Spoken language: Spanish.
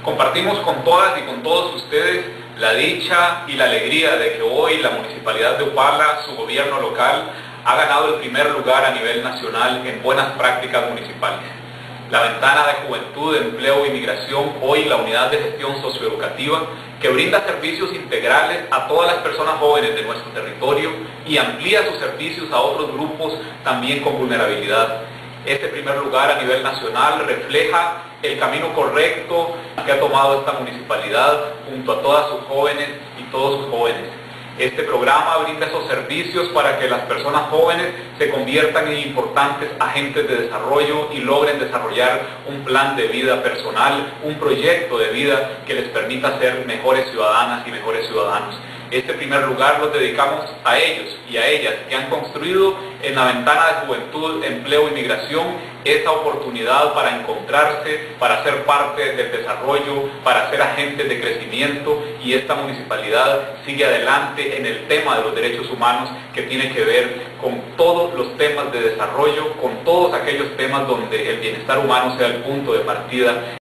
Compartimos con todas y con todos ustedes la dicha y la alegría de que hoy la Municipalidad de Upala, su gobierno local, ha ganado el primer lugar a nivel nacional en buenas prácticas municipales. La Ventana de Juventud, Empleo y Migración, hoy la Unidad de Gestión Socioeducativa, que brinda servicios integrales a todas las personas jóvenes de nuestro territorio y amplía sus servicios a otros grupos también con vulnerabilidad. Este primer lugar a nivel nacional refleja el camino correcto que ha tomado esta municipalidad junto a todas sus jóvenes y todos sus jóvenes. Este programa brinda esos servicios para que las personas jóvenes se conviertan en importantes agentes de desarrollo y logren desarrollar un plan de vida personal, un proyecto de vida que les permita ser mejores ciudadanas y mejores ciudadanos. Este primer lugar lo dedicamos a ellos y a ellas que han construido en la Ventana de Juventud, Empleo y Migración esa oportunidad para encontrarse, para ser parte del desarrollo, para ser agentes de crecimiento, y esta municipalidad sigue adelante en el tema de los derechos humanos que tiene que ver con todos los temas de desarrollo, con todos aquellos temas donde el bienestar humano sea el punto de partida.